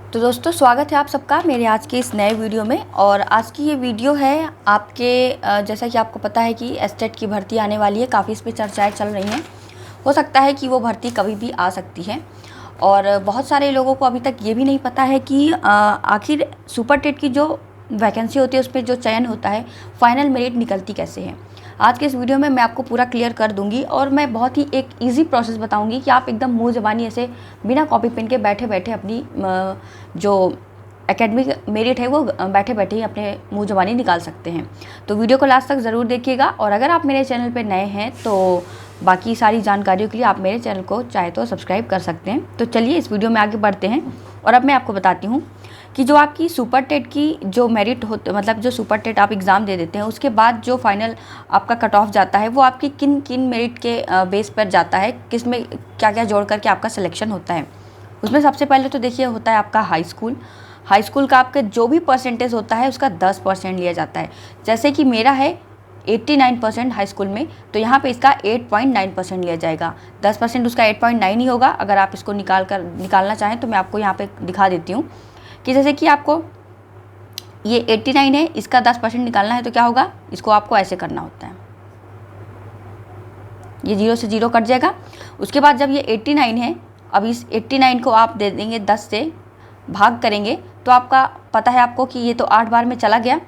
तो दोस्तों स्वागत है आप सबका मेरे आज के इस नए वीडियो में। और आज की ये वीडियो है आपके जैसा कि आपको पता है कि एस्टेट की भर्ती आने वाली है, काफ़ी इस पर चर्चाएं चल रही हैं। हो सकता है कि वो भर्ती कभी भी आ सकती है और बहुत सारे लोगों को अभी तक ये भी नहीं पता है कि आखिर सुपर टेट की जो वैकेंसी होती है उस पर जो चयन होता है, फाइनल मेरिट निकलती कैसे है। आज के इस वीडियो में मैं आपको पूरा क्लियर कर दूंगी और मैं बहुत ही एक इजी प्रोसेस बताऊंगी कि आप एकदम मुंह ज़बानी ऐसे बिना कॉपी पेन के बैठे बैठे अपनी जो एकेडमिक मेरिट है वो बैठे बैठे ही अपने मुंह ज़बानी निकाल सकते हैं। तो वीडियो को लास्ट तक ज़रूर देखिएगा और अगर आप मेरे चैनल पर नए हैं तो बाकी सारी जानकारियों के लिए आप मेरे चैनल को चाहे तो सब्सक्राइब कर सकते हैं। तो चलिए इस वीडियो में आगे बढ़ते हैं और अब मैं आपको बताती हूँ कि जो आपकी सुपर टेट की जो मेरिट होते मतलब जो सुपर टेट आप एग्ज़ाम दे देते हैं उसके बाद जो फाइनल आपका कट ऑफ जाता है वो आपकी किन किन मेरिट के बेस पर जाता है, किस में क्या क्या जोड़ करके आपका सिलेक्शन होता है। उसमें सबसे पहले तो देखिए होता है आपका हाई स्कूल का आपके जो भी परसेंटेज होता है उसका 10% लिया जाता है। जैसे कि मेरा है 89% हाई स्कूल में, तो यहाँ पे इसका 8.9% लिया जाएगा। 10% उसका 8.9 ही होगा। अगर आप इसको निकालना चाहें तो मैं आपको यहाँ पे दिखा देती हूँ कि जैसे कि आपको ये 89 है, इसका 10% निकालना है तो क्या होगा, इसको आपको ऐसे करना होता है, ये 0 से 0 कट जाएगा। उसके बाद जब ये 89 है, अब इस 89 को आप दे देंगे 10 से भाग करेंगे तो आपका पता है आपको कि ये तो 8 बार में चला गया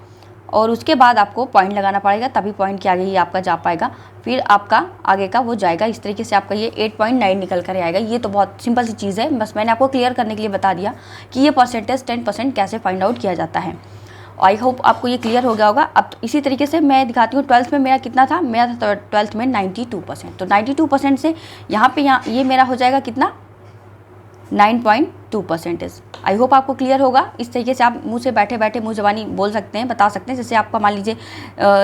और उसके बाद आपको पॉइंट लगाना पड़ेगा, तभी पॉइंट के आगे ही आपका जा पाएगा, फिर आपका आगे का वो जाएगा। इस तरीके से आपका ये 8.9 निकल कर आएगा। ये तो बहुत सिंपल सी चीज़ है, बस मैंने आपको क्लियर करने के लिए बता दिया कि ये परसेंटेज 10% कैसे फाइंड आउट किया जाता है। आई होप आपको ये क्लियर हो गया होगा। अब तो इसी तरीके से मैं दिखाती हूँ 12th में मेरा कितना था। मेरा था 12th में 92%। तो 92% से यहाँ ये मेरा हो जाएगा कितना, 9.2%। आई होप आपको क्लियर होगा। इस तरीके से आप मुंह से बैठे बैठे मुंह ज़बानी बोल सकते हैं, बता सकते हैं। जैसे आपका मान लीजिए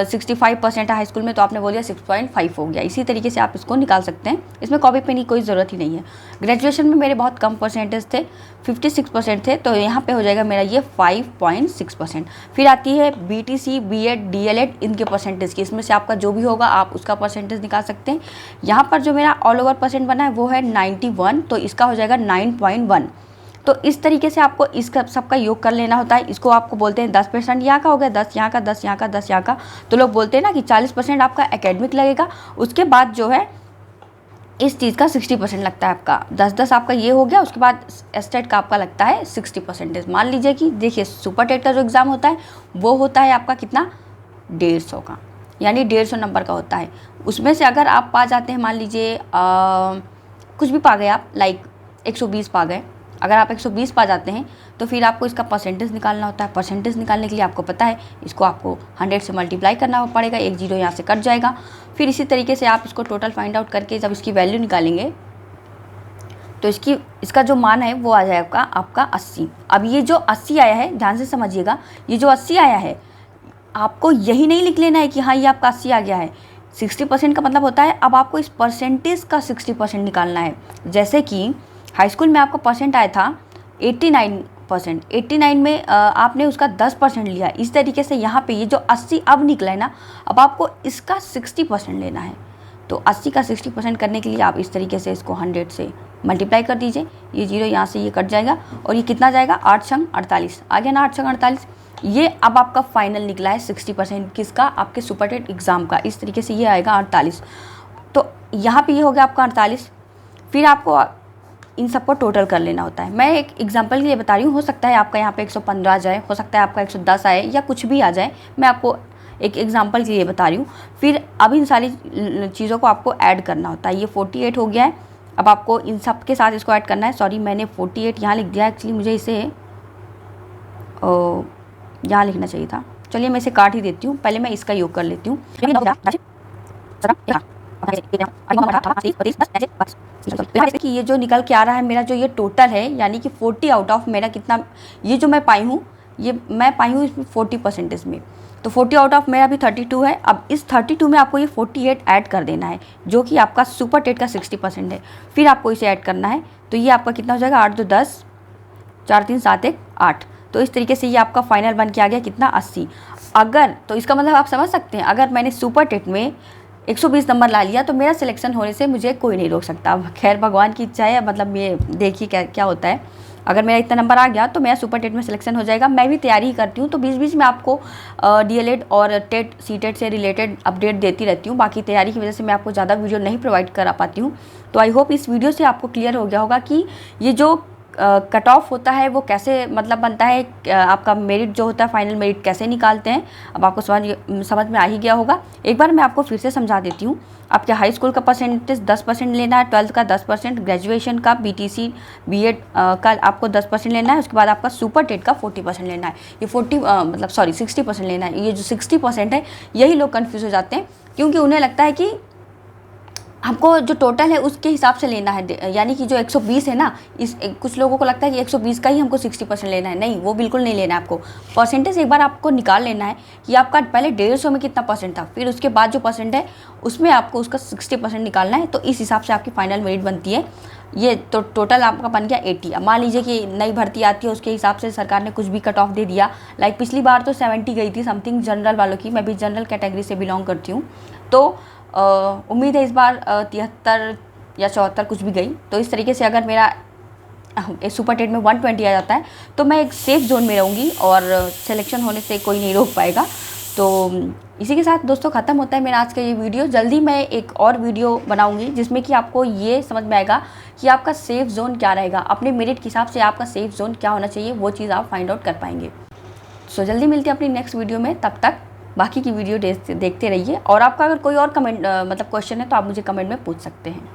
65% है हाई स्कूल में, तो आपने बोल दिया 6.5 हो गया। इसी तरीके से आप इसको निकाल सकते हैं, इसमें कॉपी पेन की कोई ज़रूरत ही नहीं है। ग्रेजुएशन में मेरे बहुत कम परसेंटेज थे, 56% थे, तो यहाँ पे हो जाएगा मेरा ये 5.6%। फिर आती है BTC, BEd, DLEd, इनके परसेंटेज की, इसमें से आपका जो भी होगा आप उसका परसेंटेज निकाल सकते हैं। यहाँ पर जो मेरा ऑल ओवर परसेंट बना है वो है 91, तो इसका हो जाएगा 9.1। तो इस तरीके से आपको इसका सबका योग कर लेना होता है। इसको आपको बोलते हैं 10%, यहाँ का हो गया 10, यहाँ का 10, यहाँ का 10, यहाँ का, तो लोग बोलते हैं ना कि 40% आपका एकेडमिक लगेगा। उसके बाद जो है इस चीज़ का 60% लगता है आपका। 10-10 आपका ये हो गया। उसके बाद एस्टेट का आपका लगता है 60%। मान लीजिए कि देखिए सुपर टेट का जो एग्ज़ाम होता है वो होता है आपका कितना, 150 का, यानी 150 नंबर का होता है। उसमें से अगर आप पा जाते हैं, मान लीजिए कुछ भी पा गए आप, लाइक 120 पा गए, अगर आप 120 पा जाते हैं तो फिर आपको इसका परसेंटेज निकालना होता है। परसेंटेज निकालने के लिए आपको पता है इसको आपको 100 से मल्टीप्लाई करना पड़ेगा, एक 0 यहाँ से कट जाएगा। फिर इसी तरीके से आप इसको टोटल फाइंड आउट करके जब इसकी वैल्यू निकालेंगे तो इसका जो मान है वो आ जाएगा आपका 80। अब ये जो 80 आया है, ध्यान से समझिएगा, ये जो 80 आया है आपको यही नहीं लिख लेना है कि हाँ ये आपका 80 आ गया है। 60% का मतलब होता है अब आपको इस परसेंटेज का 60% निकालना है। जैसे कि हाई स्कूल में आपका परसेंट आया था 89%, 89 में आपने उसका 10% लिया। इस तरीके से यहाँ पे ये जो 80 अब निकला है ना, अब आपको इसका 60% लेना है। तो 80 का 60% करने के लिए आप इस तरीके से इसको 100 से मल्टीप्लाई कर दीजिए, ये 0 यहाँ से ये कट जाएगा और ये कितना जाएगा, 8×48 आ गया ना, 8×48। ये अब आपका फाइनल निकला है 60% किसका, आपके सुपर टेट एग्ज़ाम का। इस तरीके से ये आएगा 48। तो यहाँ पे ये हो गया आपका 48। फिर आपको इन सबको टोटल कर लेना होता है। मैं एक एग्जांपल के लिए बता रही हूँ, हो सकता है आपका यहाँ पे 115 आ जाए, हो सकता है आपका 110 आए, या कुछ भी आ जाए। मैं आपको एक एग्जांपल के लिए बता रही हूँ। फिर अब इन सारी चीज़ों को आपको ऐड करना होता है। ये 48 हो गया है, अब आपको इन सब के साथ इसको ऐड करना है। सॉरी मैंने 48 यहाँ लिख दिया, एक्चुअली मुझे इसे यहाँ लिखना चाहिए था। चलिए मैं इसे काट ही देती हूँ, पहले मैं इसका योग कर लेती हूँ। कि ये जो निकल के आ रहा है मेरा जो ये टोटल है, यानी कि 40 आउट ऑफ मेरा कितना, ये जो मैं पाई हूँ, ये मैं पाई हूँ इसमें 40% में। तो 40 आउट ऑफ मेरा भी 32 है। अब इस 32 में आपको ये 48 ऐड कर देना है, जो कि आपका सुपर टेट का 60% है। फिर आपको इसे ऐड करना है, तो ये आपका कितना हो जाएगा, 8 2 10, 4 3 7 1 8। तो इस तरीके से ये आपका फाइनल बन के आ गया कितना, 80। अगर तो इसका मतलब आप समझ सकते हैं, अगर मैंने सुपर टेट में 120 नंबर ला लिया तो मेरा सिलेक्शन होने से मुझे कोई नहीं रोक सकता। खैर भगवान की इच्छा है, मतलब ये देखिए क्या क्या होता है। अगर मेरा इतना नंबर आ गया तो मेरा सुपर टेट में सिलेक्शन हो जाएगा। मैं भी तैयारी ही करती हूँ, तो बीच बीच में आपको डीएलएड और टेट सीटेट से रिलेटेड अपडेट देती रहती हूँ। बाकी तैयारी की वजह से मैं आपको ज़्यादा वीडियो नहीं प्रोवाइड करा पाती हूँ। तो आई होप इस वीडियो से आपको क्लियर हो गया होगा कि ये जो कट ऑफ होता है वो कैसे मतलब बनता है, आपका मेरिट जो होता है फाइनल मेरिट कैसे निकालते हैं। अब आपको समझ में आ ही गया होगा। एक बार मैं आपको फिर से समझा देती हूँ। आपके हाई स्कूल का परसेंटेज 10% लेना है, 12th का 10%, ग्रेजुएशन का बीटीसी बीएड का आपको 10% लेना है। उसके बाद आपका सुपर टेट का 40% लेना है। ये 60% लेना है। ये जो 60% है यही लोग कन्फ्यूज़ हो जाते हैं, क्योंकि उन्हें लगता है कि हमको जो टोटल है उसके हिसाब से लेना है, यानी कि जो 120 है ना, कुछ लोगों को लगता है कि 120 का ही हमको 60% लेना है। नहीं, वो बिल्कुल नहीं लेना है आपको। परसेंटेज एक बार आपको निकाल लेना है कि आपका पहले 150 में कितना परसेंट था, फिर उसके बाद जो परसेंट है उसमें आपको उसका 60% निकालना है। तो इस हिसाब से आपकी फाइनल मेरिट बनती है। ये तो टोटल आपका बन गया 80। अब मान लीजिए कि नई भर्ती आती है, उसके हिसाब से सरकार ने कुछ भी कट ऑफ दे दिया। लाइक पिछली बार तो 70 गई थी समथिंग जनरल वालों की। मैं भी जनरल कैटेगरी से बिलोंग करती हूँ, तो उम्मीद है इस बार 73 या 74 कुछ भी गई। तो इस तरीके से अगर मेरा सुपर टेट में 120 आ जाता है तो मैं एक सेफ जोन में रहूँगी और सिलेक्शन होने से कोई नहीं रोक पाएगा। तो इसी के साथ दोस्तों ख़त्म होता है मेरा आज का ये वीडियो। जल्दी मैं एक और वीडियो बनाऊंगी जिसमें कि आपको ये समझ में आएगा कि आपका सेफ़ जोन क्या रहेगा, अपने मेरिट के हिसाब से आपका सेफ़ जोन क्या होना चाहिए, वो चीज़ आप फाइंड आउट कर पाएंगे। सो जल्दी मिलते हैं अपनी नेक्स्ट वीडियो में। तब तक बाकी की वीडियो देखते रहिए। और आपका अगर कोई और कमेंट मतलब क्वेश्चन है तो आप मुझे कमेंट में पूछ सकते हैं।